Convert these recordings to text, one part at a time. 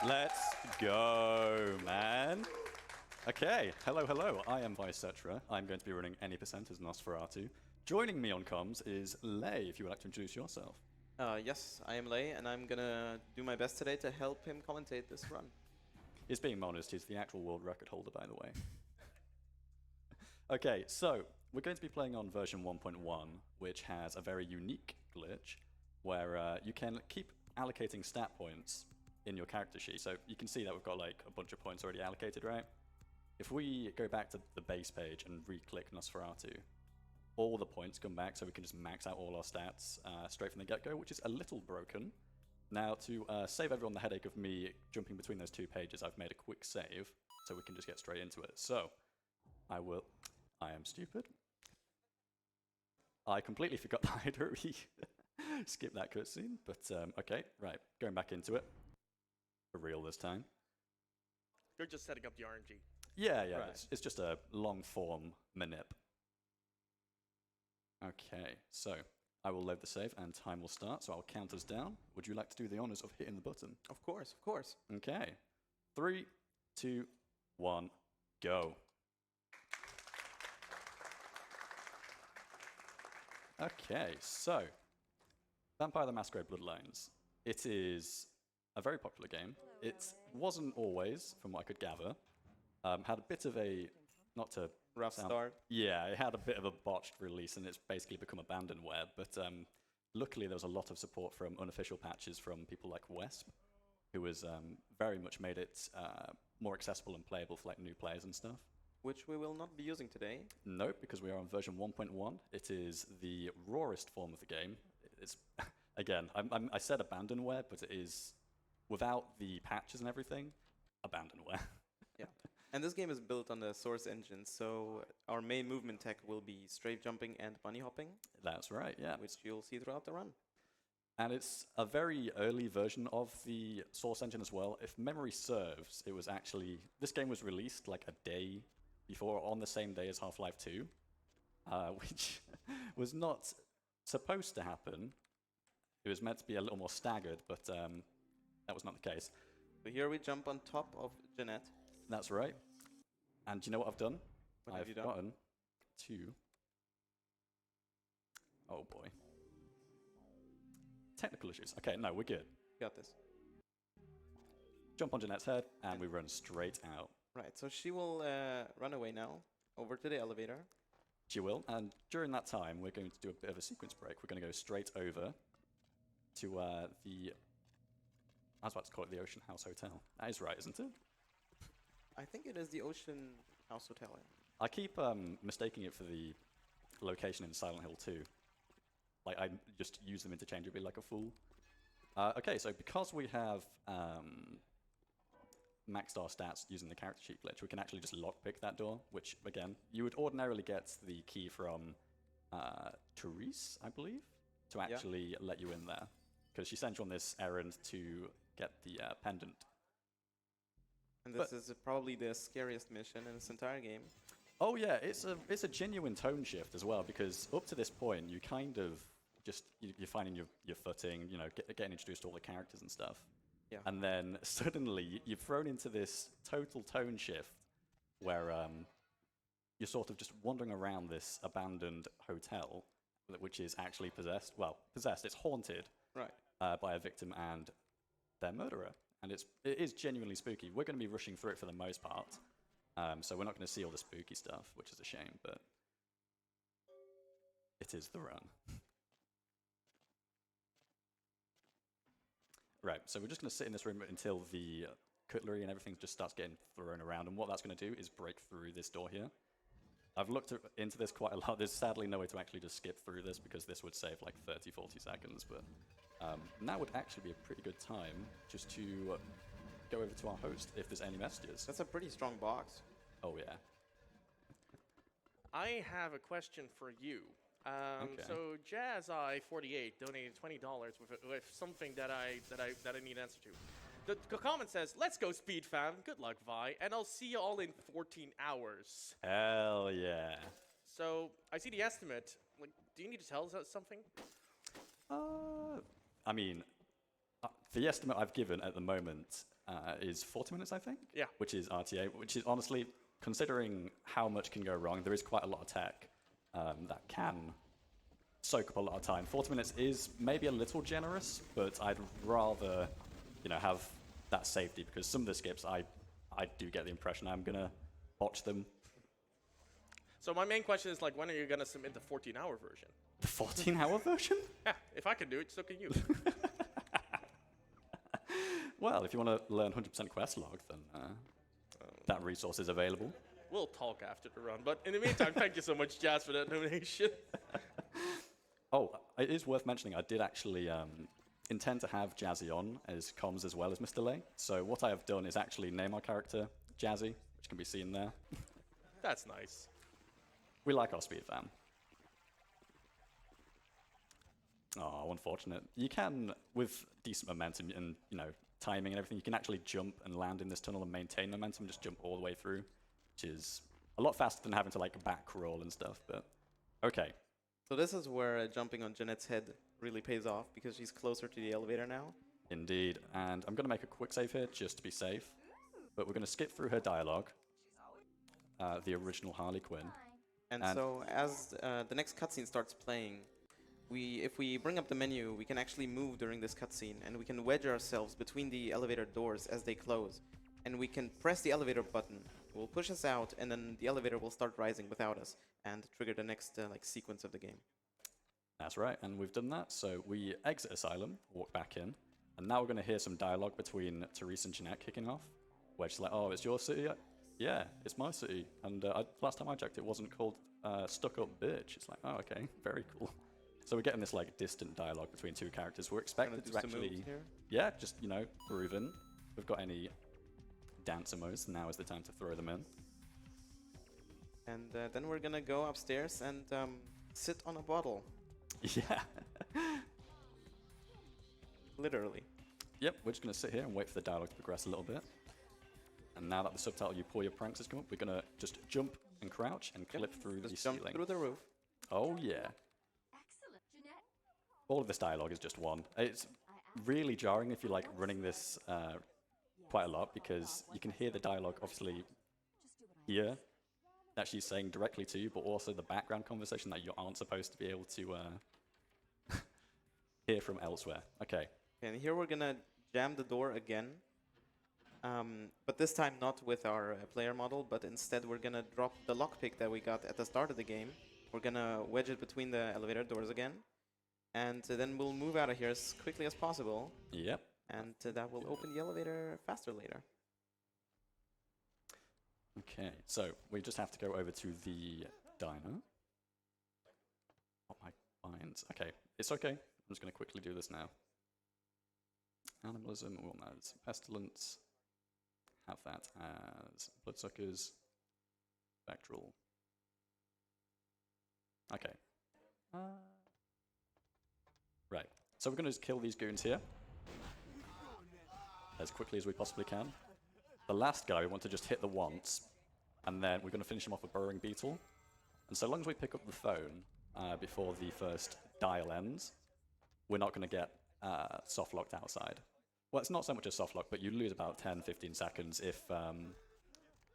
Let's go, man. Okay, hello. I am Vysetra. I'm going to be running Any Percent as Nosferatu. Joining me on comms is Lay, if you would like to introduce yourself. Yes, I am Lay, and I'm gonna do my best today to help him commentate this run. He's being modest, he's the actual world record holder, by the way. Okay, so we're going to be playing on version 1.1, which has a very unique glitch where you can keep allocating stat points in your character sheet. So you can see that we've got like a bunch of points already allocated, right? If we go back to the base page and re-click Nosferatu, all the points come back, so we can just max out all our stats straight from the get-go, which is a little broken. Now, to save everyone the headache of me jumping between those two pages, I've made a quick save, so we can just get straight into it. So, I am stupid. I completely forgot that I'd already skipped that cutscene, but okay, right, going back into it. For real this time. You're just setting up the RNG. Yeah, Right. it's just a long-form manip. Okay, so I will load the save and time will start, so I'll count us down. Would you like to do the honors of hitting the button? Of course. Okay. 3, 2, 1, go. Okay, so Vampire the Masquerade Bloodlines. It is a very popular game. It wasn't always, from what I could gather. Had a bit of a, not to Rough start. Yeah, it had a bit of a botched release, and it's basically become abandonware. But luckily, there was a lot of support from unofficial patches from people like Wesp, who has very much made it more accessible and playable for like new players and stuff. Which we will not be using today. Nope, because we are on version 1.1. It is the rawest form of the game. It's again, I said abandonware, but it is without the patches and everything, abandonware. Yeah. And this game is built on the source engine, so our main movement tech will be strafe jumping and bunny hopping. That's right, yeah. Which you'll see throughout the run. And it's a very early version of the source engine as well. If memory serves, it was actually, this game was released like a day before, on the same day as Half-Life 2, which was not supposed to happen. It was meant to be a little more staggered, but that was not the case. So here we jump on top of Jeanette. That's right. And do you know what I've done? What have you done? gotten to... Oh boy. Technical issues. Okay, no, we're good. Got this. Jump on Jeanette's head, and we run straight out. Right, so she will run away now, over to the elevator. She will, and during that time, we're going to do a bit of a sequence break. We're going to go straight over to the... I was about to call it the Ocean House Hotel. That is right, isn't it? I think it is the Ocean House Hotel. Yeah. I keep mistaking it for the location in Silent Hill 2. Like, I just use them interchangeably like a fool. Okay, so because we have maxed our stats using the character sheet glitch, we can actually just lockpick that door, which, again, you would ordinarily get the key from Therese, I believe, to actually let you in there. Because she sent you on this errand to get the pendant. And this is probably the scariest mission in this entire game. Oh yeah, it's a genuine tone shift as well, because up to this point, you kind of just, you're finding your footing, you know, getting introduced to all the characters and stuff. Yeah. And then suddenly you're thrown into this total tone shift where you're sort of just wandering around this abandoned hotel, which is actually possessed. Well, possessed, it's haunted. Right. By a victim and their murderer. And it is genuinely spooky. We're going to be rushing through it for the most part. So we're not going to see all the spooky stuff, which is a shame, but it is the run. Right, so we're just going to sit in this room until the cutlery and everything just starts getting thrown around. And what that's going to do is break through this door here. I've looked into this quite a lot. There's sadly no way to actually just skip through this because this would save like 30, 40 seconds. But now would actually be a pretty good time just to go over to our host if there's any messages. That's a pretty strong box. Oh, yeah. I have a question for you. Okay. So JazzEye48 donated $20 with something that I need an answer to. The comment says, "Let's go, Speed fam. Good luck, Vi, and I'll see you all in 14 hours." Hell yeah. So I see the estimate. Like, do you need to tell us something? I mean, the estimate I've given at the moment is 40 minutes, I think. Yeah. Which is RTA, which is honestly, considering how much can go wrong, there is quite a lot of tech that can soak up a lot of time. 40 minutes is maybe a little generous, but I'd rather, have that safety, because some of the skips, I do get the impression I'm gonna botch them. So my main question is, like, when are you going to submit the 14-hour version? The 14-hour version? Yeah, if I can do it, so can you. Well, if you want to learn 100% quest log, then that resource is available. We'll talk after the run. But in the meantime, thank you so much, Jazz, for that donation. Oh, it is worth mentioning, I did actually intend to have Jazzy on as comms as well as Mr. Lay. So what I have done is actually name our character Jazzy, which can be seen there. That's nice. We like our speed fam. Oh, unfortunate. You can, with decent momentum and, timing and everything, you can actually jump and land in this tunnel and maintain momentum, just jump all the way through, which is a lot faster than having to, back roll and stuff, but okay. So this is where jumping on Jeanette's head really pays off, because she's closer to the elevator now. Indeed, and I'm going to make a quick save here, just to be safe, but we're going to skip through her dialogue, the original Harley Quinn. And so as the next cutscene starts playing, if we bring up the menu, we can actually move during this cutscene, and we can wedge ourselves between the elevator doors as they close. And we can press the elevator button. It will push us out, and then the elevator will start rising without us and trigger the next sequence of the game. That's right, and we've done that. So we exit Asylum, walk back in, and now we're going to hear some dialogue between Therese and Jeanette kicking off, where she's like, "Oh, it's your city?" "Yeah, it's my city. And last time I checked, it wasn't called Stuck Up Bitch." It's like, "Oh, okay, very cool." So we're getting this distant dialogue between two characters. We're expected to actually, just groove in. If we've got any dancer modes, now is the time to throw them in. And then we're gonna go upstairs and sit on a bottle. Yeah. Literally. Yep, we're just gonna sit here and wait for the dialogue to progress a little bit. And now that the subtitle "You Pull Your Pranks" has come up, we're gonna just jump and crouch and clip through the jump ceiling. through the roof. Oh yeah. All of this dialogue is just one. It's really jarring if you're running this quite a lot, because you can hear the dialogue obviously here that she's saying directly to you, but also the background conversation that you aren't supposed to be able to hear from elsewhere. Okay. And here we're gonna jam the door again, but this time not with our player model, but instead we're gonna drop the lockpick that we got at the start of the game. We're gonna wedge it between the elevator doors again, and then we'll move out of here as quickly as possible. Yep. And that will open the elevator faster later. Okay, so we just have to go over to the diner. Oh, my binds. Okay, it's okay. I'm just going to quickly do this now. Animalism, well, no, it's pestilence. Have that as bloodsuckers. Spectral. Okay. Right, so we're going to just kill these goons here as quickly as we possibly can. The last guy we want to just hit the once, and then we're going to finish him off with Burrowing Beetle. And so long as we pick up the phone before the first dial ends, we're not going to get soft-locked outside. Well, it's not so much a soft-lock, but you lose about 10-15 seconds if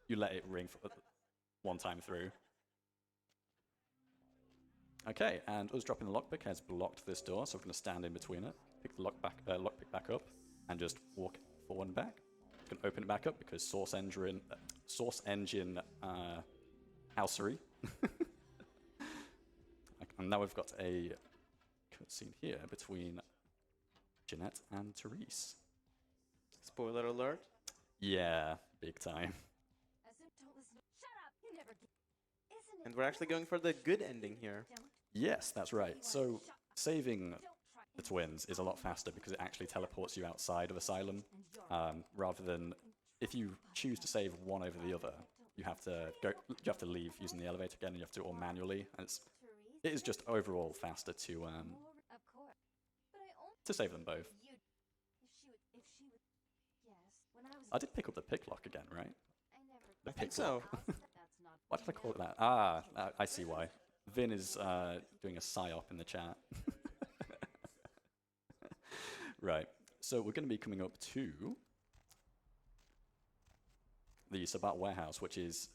you let it ring for one time through. Okay, and us dropping the lockpick has blocked this door, so we're going to stand in between it, pick the lockpick back up, and just walk forward and back. Can open it back up because source engine housery. And now we've got a cutscene here between Jeanette and Therese. Spoiler alert. Yeah, big time. And we're actually going for the good ending here. Yes, that's right. So saving the twins is a lot faster because it actually teleports you outside of Asylum, rather than if you choose to save one over the other, you have to leave using the elevator again, and you have to do it all manually. And it is just overall faster to save them both. I did pick up the pick lock again, right? I think so. Why did I call it that? I see why. Vin is doing a psyop in the chat. Right, so we're going to be coming up to the Sabat Warehouse, which is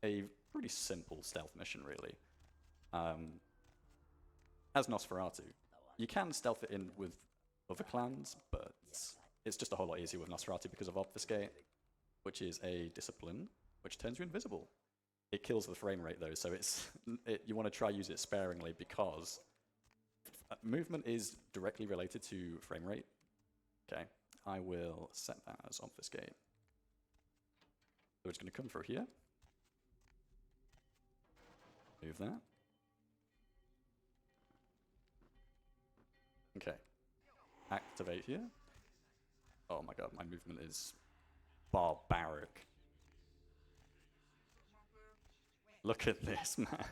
a pretty simple stealth mission, really. As Nosferatu, you can stealth it in with other clans, but it's just a whole lot easier with Nosferatu because of Obfuscate, which is a discipline which turns you invisible. It kills the frame rate though, so you want to try use it sparingly because movement is directly related to frame rate. Okay, I will set that as Obfuscate. So it's going to come through here. Move that. Okay. Activate here. Oh my god, my movement is barbaric. Look at this, man.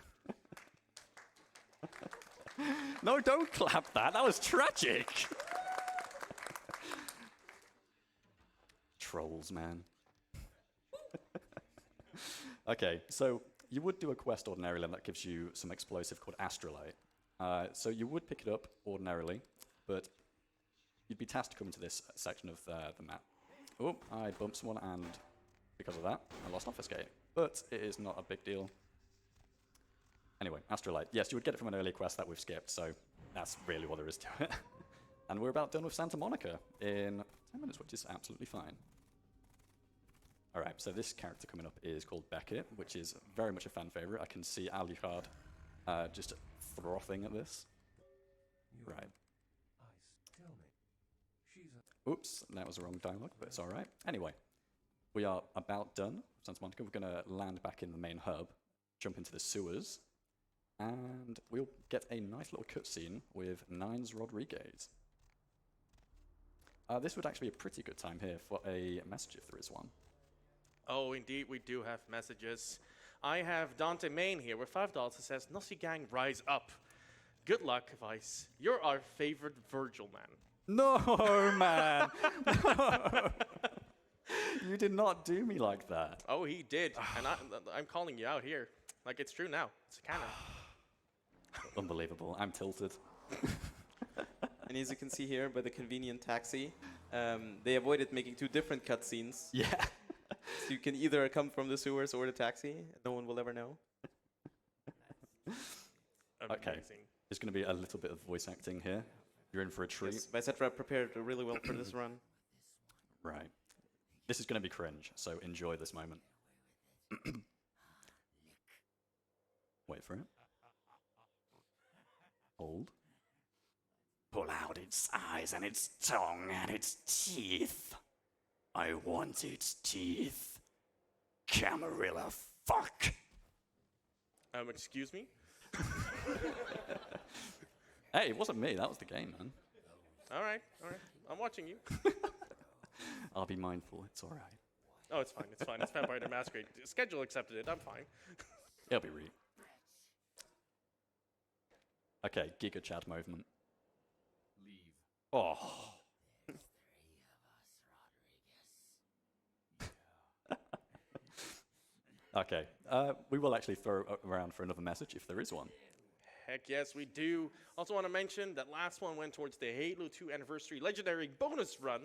No, don't clap that. That was tragic. Trolls, man. Okay, so you would do a quest ordinarily, and that gives you some explosive called Astrolite. So you would pick it up ordinarily, but you'd be tasked to come to this section of the map. Oh, I bumped someone, and because of that, I lost Obfuscate. But it is not a big deal. Anyway, Astrolite. Yes, you would get it from an early quest that we've skipped, so that's really what there is to it. And we're about done with Santa Monica in 10 minutes, which is absolutely fine. Alright, so this character coming up is called Beckett, which is very much a fan favorite. I can see Alucard just frothing at this. Right. Oops, that was the wrong dialogue, but it's alright. Anyway, we are about done with Santa Monica. We're going to land back in the main hub, jump into the sewers, and we'll get a nice little cutscene with Nines Rodriguez. This would actually be a pretty good time here for a message if there is one. Oh, indeed, we do have messages. I have Dante Main here with $5 that says, Nossi Gang, rise up. Good luck, Vice. You're our favorite Virgil man. No, man. No. You did not do me like that. Oh, he did. And I'm calling you out here. Like, it's true now. It's canon. Unbelievable. I'm tilted. And as you can see here by the convenient taxi, they avoided making two different cutscenes. Yeah. So you can either come from the sewers or the taxi. No one will ever know. Okay. There's going to be a little bit of voice acting here. You're in for a treat. Yes, Vysetra prepared really well for this run. Right. This is going to be cringe, so enjoy this moment. Wait for it. Hold. Pull out its eyes and its tongue and its teeth. I want its teeth. Camarilla fuck. Excuse me? Hey, it wasn't me. That was the game, man. All right. I'm watching you. I'll be mindful. It's all right. Oh, it's fine. It's Vampire the Masquerade. Schedule accepted it. I'm fine. It'll be read. Okay, Giga Chad movement. Leave. Oh. Okay, we will actually throw around for another message if there is one. Heck yes, we do. Also want to mention that last one went towards the Halo 2 Anniversary Legendary bonus run.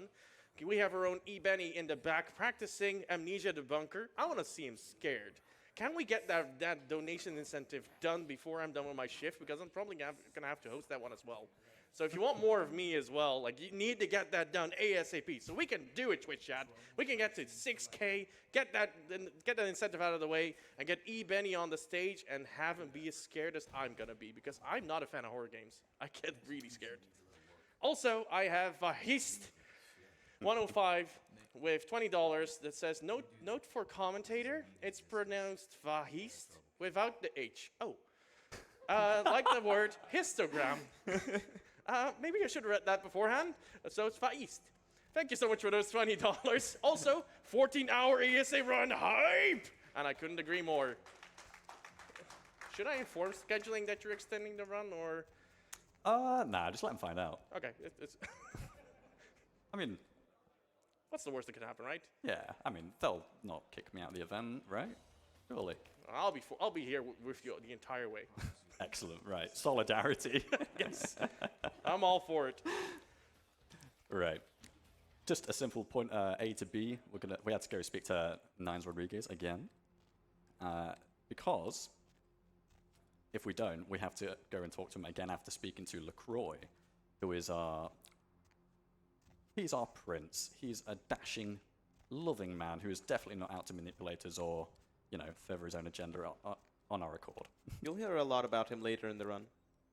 We have our own E-Benny in the back practicing Amnesia Debunker. I want to see him scared. Can we get that donation incentive done before I'm done with my shift? Because I'm probably going to have to host that one as well. So if you want more of me as well, like you need to get that done ASAP. So we can do it, Twitch chat. We can get to 6K, get that incentive out of the way, and get E-Benny on the stage and have him be as scared as I'm going to be. Because I'm not a fan of horror games. I get really scared. Also, I have Vahist 105 with $20 that says, note for commentator, it's pronounced Vahist without the H. Oh. Like the word histogram. Maybe I should have read that beforehand. So it's Vahist. Thank you so much for those $20. Also, 14-hour ESA run hype! And I couldn't agree more. Should I inform scheduling that you're extending the run, or? Nah, just let them find out. Okay. It's I mean, what's the worst that could happen, right? yeah, I mean, they'll not kick me out of the event, right? Surely. I'll be here with you the entire way. Excellent, right. Solidarity. Yes. I'm all for it. Right. just a simple point A to B. We had to go speak to Nines Rodriguez again. Because if we don't, we have to go and talk to him again after speaking to LaCroix, who is he's our prince. He's a dashing, loving man who is definitely not out to manipulate us or, further his own agenda on our accord. You'll hear a lot about him later in the run.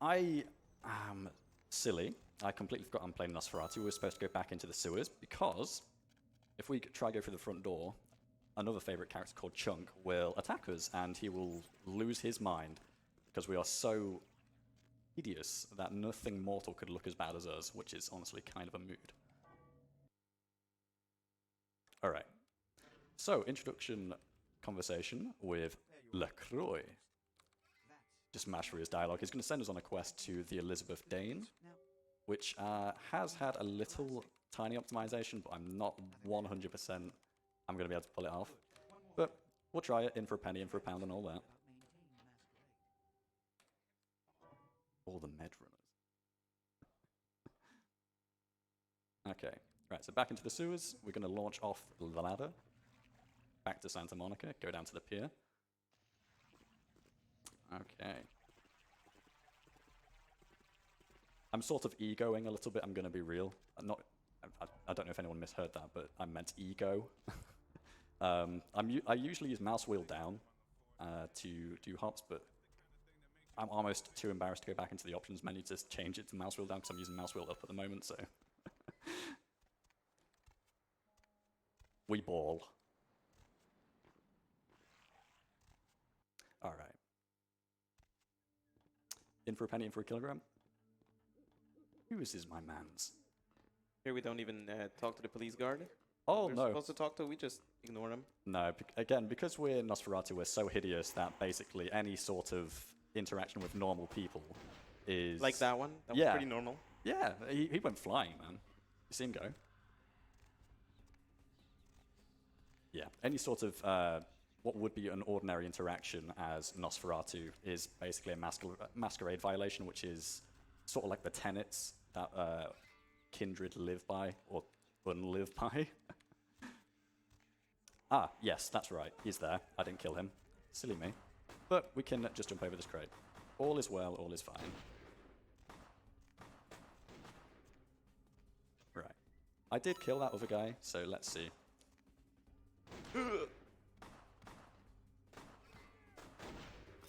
I am silly. I completely forgot I'm playing Nosferatu. We're supposed to go back into the sewers because if we try to go through the front door, another favorite character called Chunk will attack us and he will lose his mind because we are so hideous that nothing mortal could look as bad as us, which is honestly kind of a mood. All right. So, introduction conversation with LaCroix. Just mash through his dialogue. He's going to send us on a quest to the Elizabeth Dane, which has had a little tiny optimization, but I'm not 100% I'm going to be able to pull it off. But we'll try it, in for a penny, in for a pound, and all that. All the med runners. Okay, right, so back into the sewers. We're going to launch off the ladder. Back to Santa Monica, go down to the pier. Okay. I'm sort of egoing a little bit, I'm going to be real. I don't know if anyone misheard that, but I meant ego. I usually use mouse wheel down to do hops, but I'm almost too embarrassed to go back into the options menu to change it to mouse wheel down because I'm using mouse wheel up at the moment, so. We ball. All right. In for a penny, in for a kilogram. Whose is my man's? Here we don't even talk to the police guard. Oh, We're no. supposed to talk to, we just ignore them. No, again, because we're Nosferatu, we're so hideous that basically any sort of interaction with normal people is... Like that one? That was pretty normal. Yeah, he went flying, man. You see him go. Yeah, any sort of what would be an ordinary interaction as Nosferatu is basically a masquerade violation, which is sort of like the tenets that kindred live by, or unlive by. Ah, yes, that's right. He's there. I didn't kill him. Silly me. But we can just jump over this crate. All is well, all is fine. Right. I did kill that other guy, so let's see.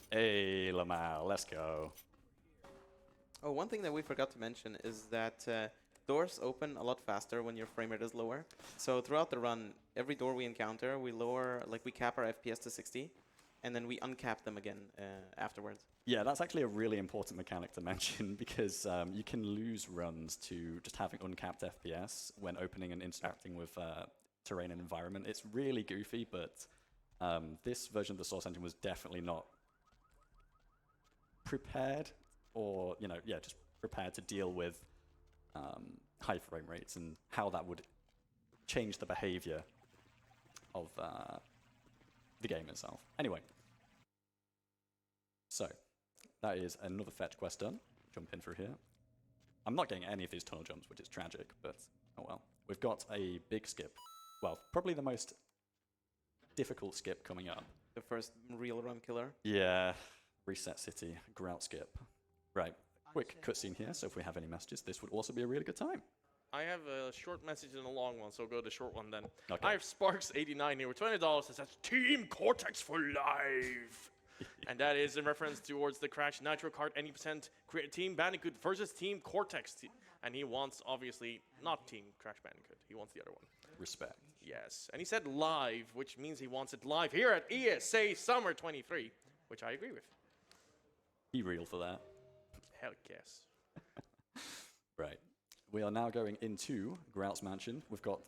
Hey, Lamal, let's go. Oh, one thing that we forgot to mention is that doors open a lot faster when your frame rate is lower. So throughout the run, every door we encounter, we lower, like we cap our FPS to 60, and then we uncap them again afterwards. Yeah, that's actually a really important mechanic to mention because you can lose runs to just having uncapped FPS when opening and interacting with terrain and environment. It's really goofy, but this version of the Source Engine was definitely not prepared, or just prepared to deal with high frame rates and how that would change the behavior of the game itself. Anyway, so that is another fetch quest done. Jump in through here. I'm not getting any of these tunnel jumps, which is tragic, but oh well. We've got a big skip. Well, probably the most difficult skip coming up. The first real run killer. Yeah, Reset City, Grout skip. Right, quick cutscene here, so if we have any messages, this would also be a really good time. I have a short message and a long one, so we'll go to the short one then. Okay. I have Sparks89 here with $20 that says Team Cortex for life. And that is in reference towards the Crash Nitro Kart any percent create Team Bandicoot versus Team Cortex. And he wants, obviously, not Team Crash Bandicoot. He wants the other one. Respect. Yes. And he said live, which means he wants it live here at ESA Summer 23, which I agree with. Be real for that. Hell yes. Right. We are now going into Grout's mansion. We've got...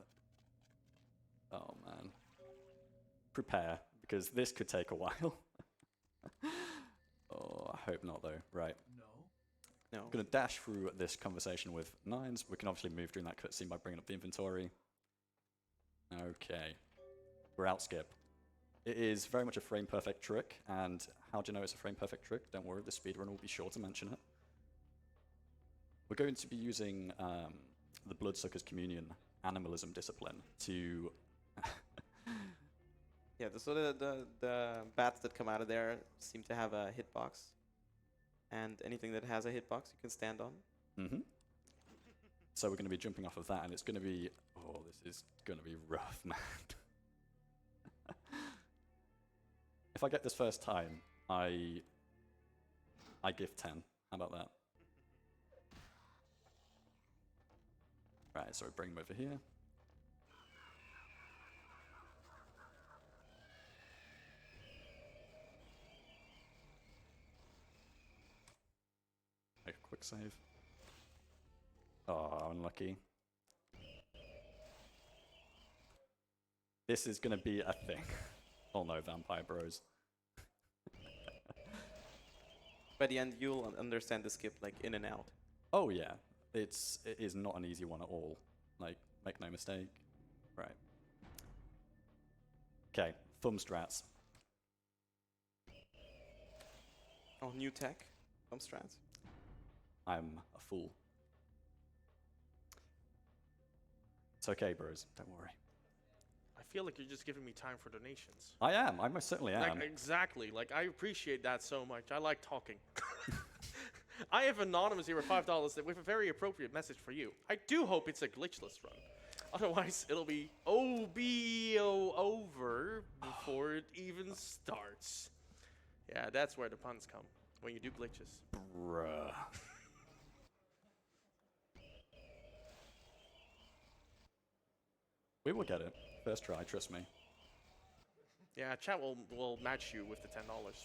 Oh, man. Prepare, because this could take a while. Oh, I hope not, though. Right. No. I'm going to dash through this conversation with Nines. We can obviously move during that cutscene by bringing up the inventory. Okay. Grout skip. It is very much a frame-perfect trick, and how do you know it's a frame-perfect trick? Don't worry, the speedrun will be sure to mention it. We're going to be using the Bloodsucker's Communion animalism discipline to. Yeah, so the bats that come out of there seem to have a hitbox. And anything that has a hitbox you can stand on. Mm-hmm. So we're going to be jumping off of that, and it's going to be. Oh, this is going to be rough, man. If I get this first time, I give 10. How about that? Right, so we bring him over here. Make a quick save. Oh, unlucky. This is going to be a thing. Oh no, Vampire Bros. By the end, you'll understand the skip like in and out. Oh yeah, it is not an easy one at all. Like, make no mistake. Right. Okay, thumb strats. Oh, new tech, thumb strats. I'm a fool. It's okay, bros. Don't worry. I feel like you're just giving me time for donations. I am. I most certainly am. Like, exactly. Like, I appreciate that so much. I like talking. I have Anonymous here with $5 with a very appropriate message for you. I do hope it's a glitchless run. Otherwise, it'll be OBO over before it even starts. Yeah, that's where the puns come. When you do glitches. Bruh. We will get it. First try, trust me. Yeah, chat will match you with the $10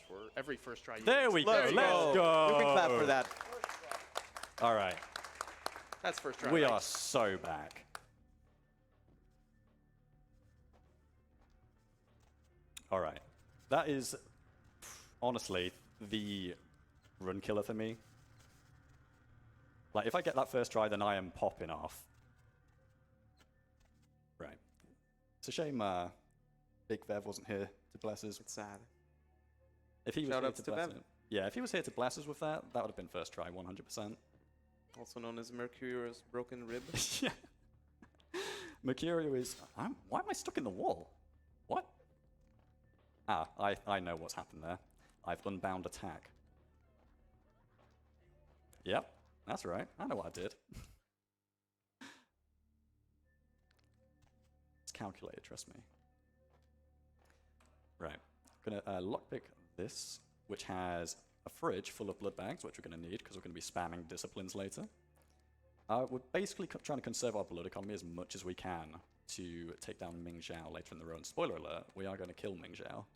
for every first try. There we go. Let's go. You can clap for that. All right. That's first try. We right? are so back. All right. That is honestly the run killer for me. Like, if I get that first try, then I am popping off. Right. It's a shame Big Vev wasn't here to bless us. It's sad. If he was Shout here outs to to bless Vev. it. Yeah, if he was here to bless us with that, that would have been first try, 100%. Also known as Mercurio's broken rib. Yeah. Mercurio is... why am I stuck in the wall? What? Ah, I know what's happened there. I've unbound attack. Yep, that's right. I know what I did. It's calculated, trust me. Right. I'm going to lockpick this, which has a fridge full of blood bags, which we're going to need because we're going to be spamming disciplines later. We're basically trying to conserve our blood economy as much as we can to take down Ming Zhao later in the run. Spoiler alert, we are going to kill Ming Zhao.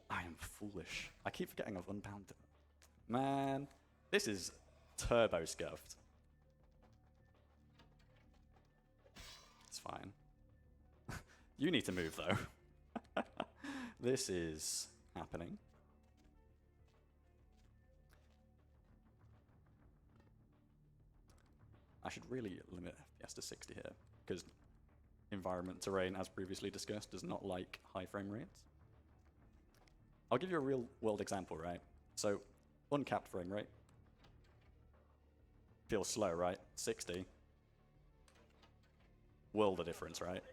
I am foolish. I keep forgetting I've unbound. Man, this is turbo scuffed. It's fine. You need to move, though. This is happening. I should really limit FPS to 60 here, because environment terrain, as previously discussed, does not like high frame rates. I'll give you a real world example, right? So, uncapped frame rate. Feels slow, right? 60. World of difference, right?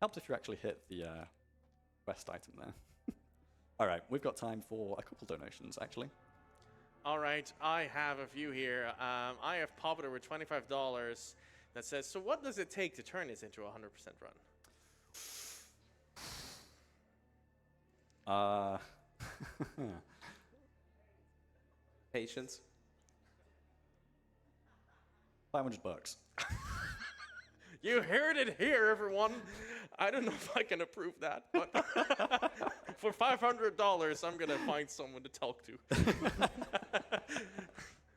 Helps if you actually hit the quest item there. Alright, we've got time for a couple donations, actually. All right, I have a few here. I have Popper with $25 that says, so what does it take to turn this into a 100% run? Patience. $500. You heard it here, everyone. I don't know if I can approve that, but for $500, I'm going to find someone to talk to.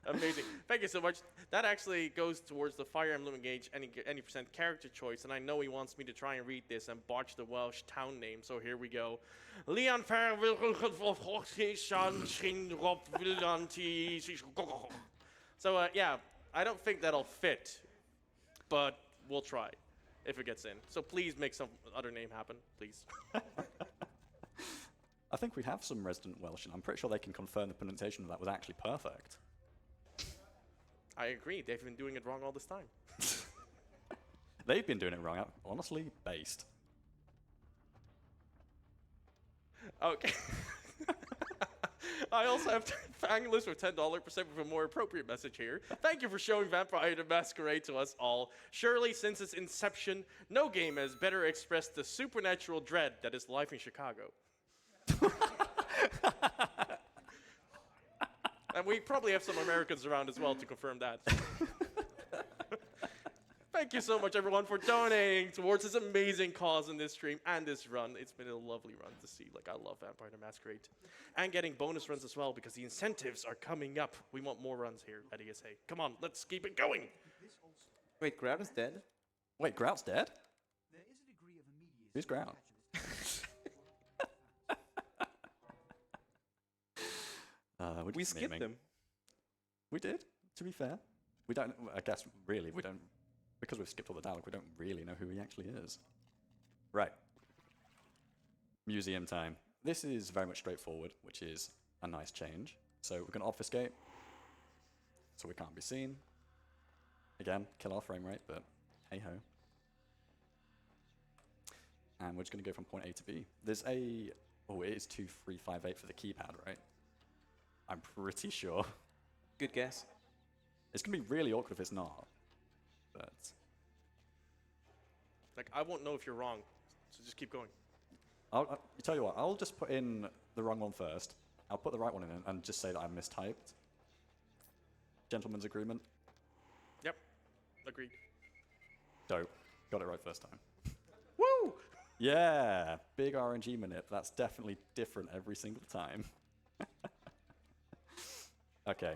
Amazing. Thank you so much. That actually goes towards the Fire Emblem Engage any percent character choice, and I know he wants me to try and read this and botch the Welsh town name, so here we go. Leon So, yeah, I don't think that'll fit, but we'll try if it gets in. So please make some other name happen, please. I think we have some resident Welsh, and I'm pretty sure they can confirm the pronunciation of that was actually perfect. I agree. They've been doing it wrong all this time. They've been doing it wrong. Honestly, based. Okay. I also have Fangless with $10% with a more appropriate message here. Thank you for showing Vampire the Masquerade to us all. Surely, since its inception, no game has better expressed the supernatural dread that is life in Chicago. And we probably have some Americans around as well to confirm that. Thank you so much, everyone, for donating towards this amazing cause in this stream and this run. It's been a lovely run to see. Like, I love Vampire the Masquerade. And getting bonus runs as well, because the incentives are coming up. We want more runs here at ESA. Come on, let's keep it going. Wait, Grout is dead? Wait, Grout's dead? Who's Grout? We skipped him. We did, to be fair. We don't, I guess, really, we don't, because we've skipped all the dialogue, we don't really know who he actually is. Right. Museum time. This is very much straightforward, which is a nice change. So we're going to obfuscate, so we can't be seen. Again, kill our frame rate, but hey-ho. And we're just going to go from point A to B. There's a, oh, it is 2358 for the keypad, right? I'm pretty sure. Good guess. It's going to be really awkward if it's not. But Like, I won't know if you're wrong, so just keep going. I'll tell you what, I'll just put in the wrong one first. I'll put the right one in and just say that I mistyped. Gentleman's agreement. Yep, agreed. Dope. Got it right first time. Woo! Yeah, big RNG manip. That's definitely different every single time. Okay,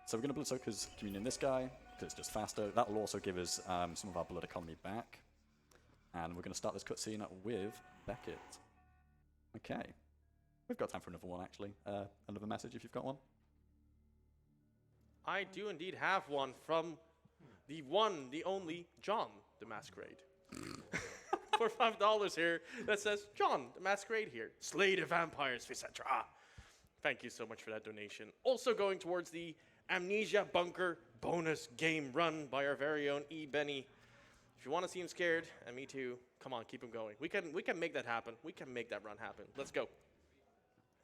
so we're going to Bloodsoaker's Communion this guy, because it's just faster. That will also give us some of our blood economy back. And we're going to start this cutscene with Beckett. Okay. We've got time for another one, actually. Another message, if you've got one. I do indeed have one from the one, the only, John the Masquerade. For $5 here, that says, John the Masquerade here. Slay the vampires, Vysetra. Thank you so much for that donation. Also going towards the Amnesia Bunker bonus game run by our very own E. Benny. If you want to see him scared, and me too, come on, keep him going. We can make that happen. We can make that run happen. Let's go.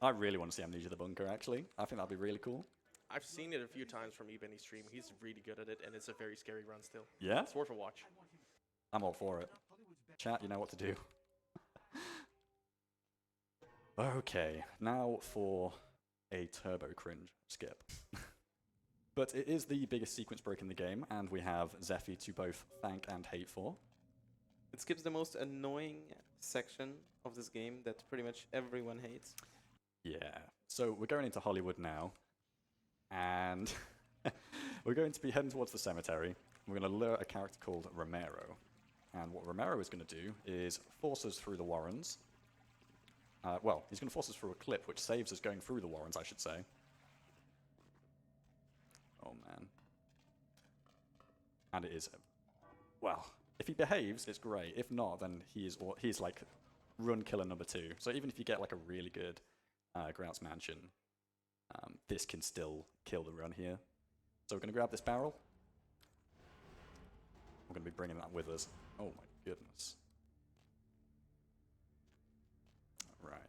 I really want to see Amnesia the Bunker, actually. I think that'd be really cool. I've seen it a few times from E. Benny's stream. He's really good at it, and it's a very scary run still. Yeah? It's worth a watch. I'm all for it. Chat, you know what to do. Okay, now for a turbo cringe skip. But it is the biggest sequence break in the game, and we have Zephy to both thank and hate for. It skips the most annoying section of this game that pretty much everyone hates. Yeah, so we're going into Hollywood now, and we're going to be heading towards the cemetery. We're going to lure a character called Romero. And what Romero is going to do is force us through the Warrens. Well, he's going to force us through a clip, which saves us going through the Warrens, I should say. Oh, man. And it is, well, if he behaves, it's great. If not, then he's like run killer number 2. So even if you get like a really good Grout's Mansion, this can still kill the run here. So we're going to grab this barrel. We're going to be bringing that with us. Oh my goodness. Right.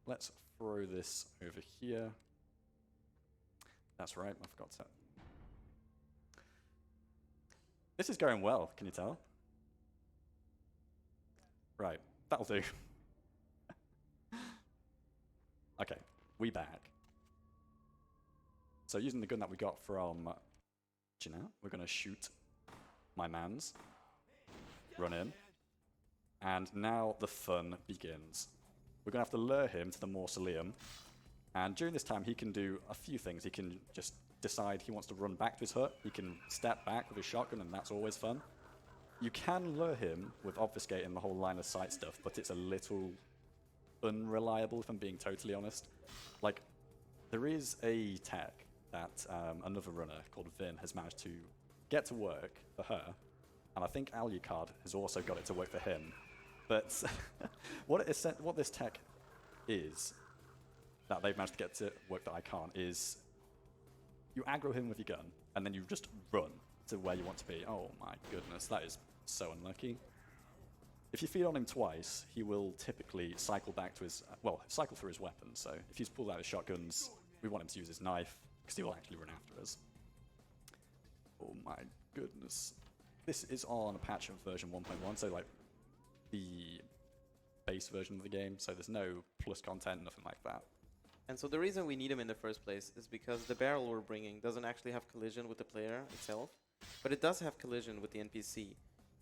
Let's throw this over here. That's right, I forgot to. This is going well, can you tell? Right, that'll do. Okay, we back. So using the gun that we got from Gina, we're going to shoot my mans. Run in. And now the fun begins. We're going to have to lure him to the mausoleum. And during this time, he can do a few things. He can just decide he wants to run back to his hut. He can step back with his shotgun, and that's always fun. You can lure him with obfuscating the whole line of sight stuff, but it's a little unreliable, if I'm being totally honest. Like, there is a tech that another runner called Vin has managed to get to work for her, and I think Alucard has also got it to work for him. But what this tech is, that they've managed to get to work that I can't, is you aggro him with your gun, and then you just run to where you want to be. Oh my goodness, that is so unlucky. If you feed on him twice, he will typically cycle back to his, cycle through his weapons. So if he's pulled out his shotguns, we want him to use his knife, because he will actually run after us. Oh my goodness. This is on a patch of version 1.1, so like the base version of the game, so there's no plus content, nothing like that. And so the reason we need him in the first place is because the barrel we're bringing doesn't actually have collision with the player itself, but it does have collision with the NPC.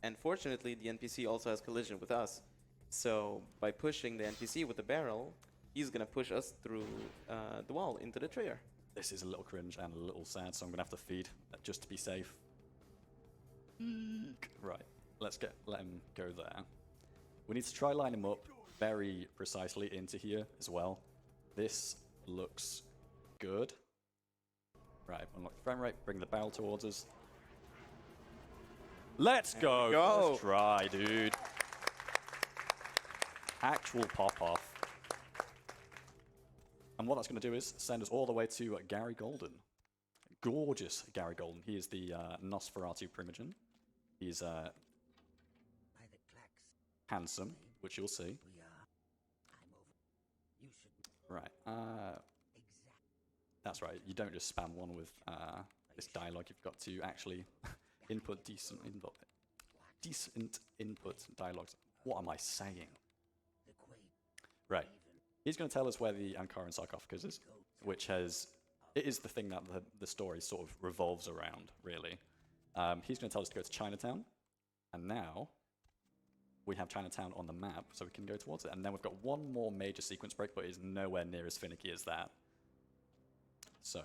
And fortunately, the NPC also has collision with us. So by pushing the NPC with the barrel, he's going to push us through the wall into the trigger. This is a little cringe and a little sad, so I'm going to have to feed just to be safe. Right, let him go there. We need to try line him up very precisely into here as well. This looks good. Right, unlock the frame rate, bring the barrel towards us. Let's go! Let's try, dude. Actual pop-off. And what that's going to do is send us all the way to Gary Golden. Gorgeous Gary Golden. He is the Nosferatu Primogen. He's handsome, which you'll see. Right. That's right. You don't just spam one with this dialogue. You've got to actually input decent input dialogues. What am I saying? Right. He's going to tell us where the Ankaran sarcophagus is, which it is the thing that the story sort of revolves around, really. He's going to tell us to go to Chinatown, and now we have Chinatown on the map, so we can go towards it. And then we've got one more major sequence break, but it's nowhere near as finicky as that. So,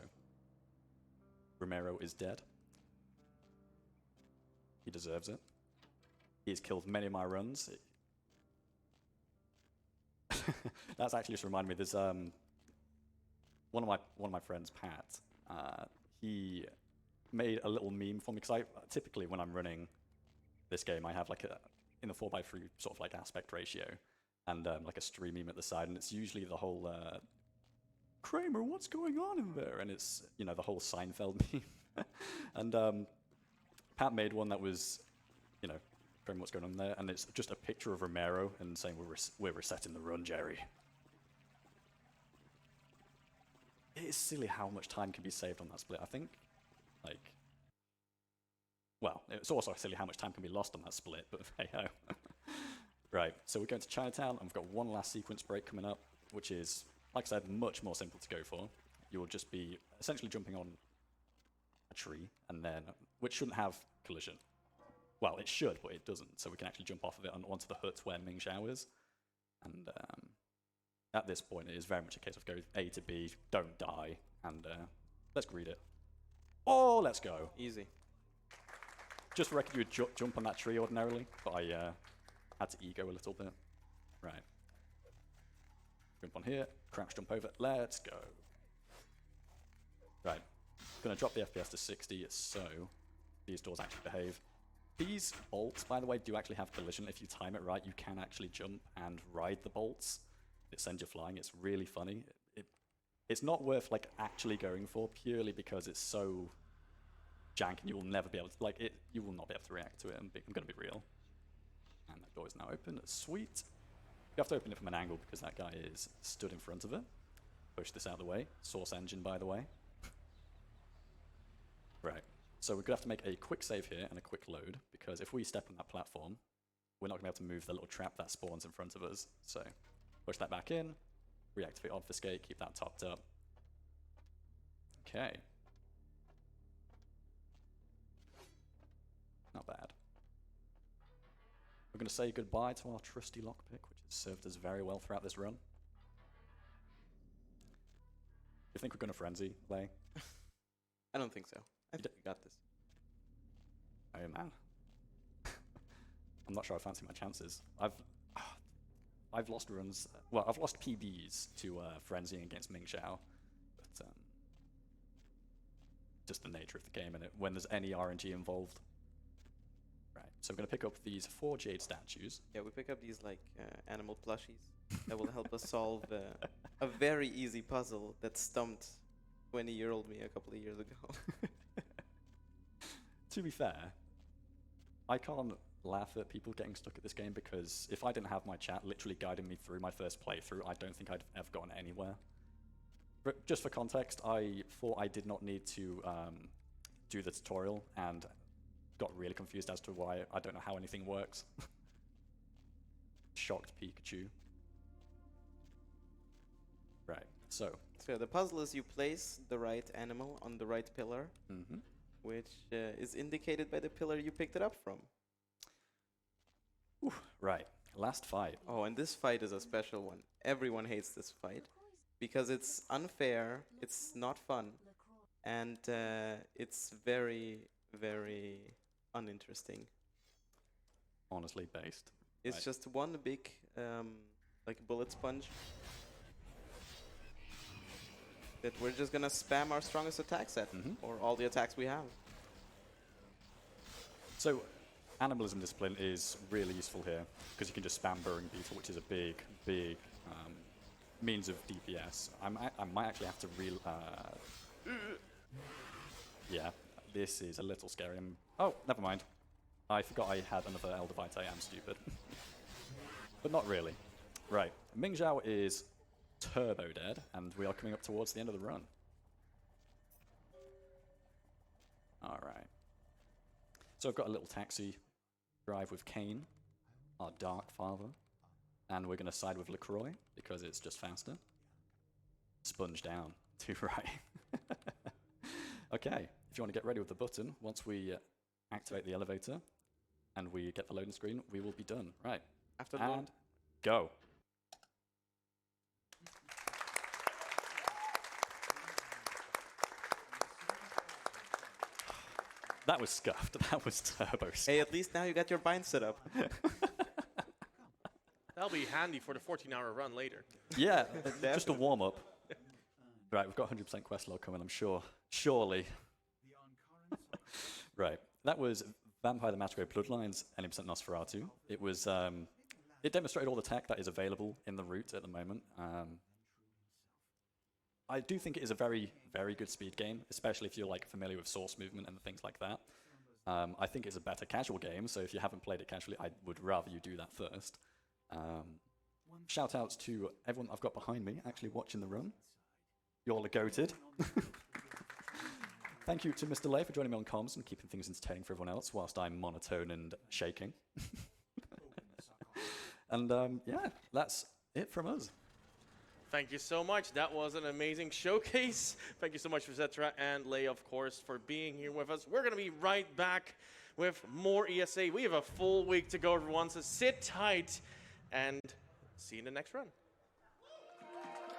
Romero is dead. He deserves it. He's killed many of my runs. That's actually just reminded me. There's one of my friends, Pat. He made a little meme for me because typically when I'm running this game, I have like in the 4x3 sort of like aspect ratio and like a stream meme at the side, and it's usually the whole Kramer, what's going on in there? And it's the whole Seinfeld meme. And Pat made one that was Kramer, what's going on there, and it's just a picture of Romero and saying we're resetting the run, Jerry. It is silly how much time can be saved on that split. I think it's also silly how much time can be lost on that split, but hey ho. Right, so we're going to Chinatown, and we've got one last sequence break coming up, which is, like I said, much more simple to go for. You will just be essentially jumping on a tree, and then, which shouldn't have collision. Well, it should, but it doesn't, so we can actually jump off of it onto the hut where Ming Xiao is. And at this point, it is very much a case of go A to B, don't die, and let's greet it. Oh, let's go. Easy. Just reckon you would jump on that tree ordinarily, but I had to ego a little bit. Right. Jump on here, crouch jump over, let's go. Right. Gonna drop the FPS to 60, so these doors actually behave. These bolts, by the way, do actually have collision. If you time it right, you can actually jump and ride the bolts. It sends you flying. It's really funny. It's not worth actually going for, purely because it's so jank and you will never be able to, you will not be able to react to it. I'm going to be real. And that door is now open. That's sweet. You have to open it from an angle because that guy is stood in front of it. Push this out of the way. Source engine, by the way. Right. So we're going to have to make a quick save here and a quick load, because if we step on that platform, we're not going to be able to move the little trap that spawns in front of us. So push that back in, reactivate obfuscate, keep that topped up. Okay. Not bad. We're going to say goodbye to our trusty lockpick, which has served us very well throughout this run. You think we're going to frenzy, Lay? I don't think so. I think we got this. Oh man. I'm not sure I fancy my chances. I've lost runs. Well, I've lost PBs to frenzying against Ming Xiao, but just the nature of the game and when there's any RNG involved. Right. So we're gonna pick up these 4 jade statues. Yeah, we pick up these animal plushies that will help us solve a very easy puzzle that stumped 20-year-old me a couple of years ago. To be fair, I can't laugh at people getting stuck at this game because if I didn't have my chat literally guiding me through my first playthrough, I don't think I'd have ever gotten anywhere. But just for context, I thought I did not need to do the tutorial and got really confused as to why I don't know how anything works. Shocked Pikachu. Right, so the puzzle is you place the right animal on the right pillar, which is indicated by the pillar you picked it up from. right, last fight. Oh, and this fight is a special one. Everyone hates this fight because it's unfair, it's not fun, and it's very, very uninteresting. Honestly based. It's Right. just one big, like bullet sponge that we're just gonna spam our strongest attack set, or all the attacks we have. So, animalism discipline is really useful here because you can just spam Burrowing Beetle, which is a big, big means of DPS. I might actually have to yeah, this is a little scary. Oh, never mind. I forgot I had another Elder Vitae. I am stupid. But not really. Right, Ming Zhao is turbo dead, and we are coming up towards the end of the run. Alright. So I've got a little taxi drive with Kane, our Dark Father, and we're going to side with LaCroix because it's just faster. Sponge down to right. Okay, if you want to get ready with the button, once we activate the elevator and we get the loading screen, we will be done. Right, After the and go. That was scuffed. That was turbo scuffed. Hey, at least now you got your bind set up. That'll be handy for the 14-hour run later. Yeah, just a warm up. Right, we've got 100% quest log coming, I'm sure. Surely. Right, that was Vampire the Masquerade Bloodlines, 90% Nosferatu. It was, it demonstrated all the tech that is available in the route at the moment. I do think it is a very, very good speed game, especially if you're like familiar with source movement and things like that. I think it's a better casual game, so if you haven't played it casually, I would rather you do that first. Shout outs to everyone I've got behind me actually watching the run. You're all goated. Thank you to Mr. Lay for joining me on comms and keeping things entertaining for everyone else whilst I'm monotone and shaking. And yeah, that's it from us. Thank you so much. That was an amazing showcase. Thank you so much, Vysetra and Lay, of course, for being here with us. We're going to be right back with more ESA. We have a full week to go, everyone, so sit tight and see you in the next run.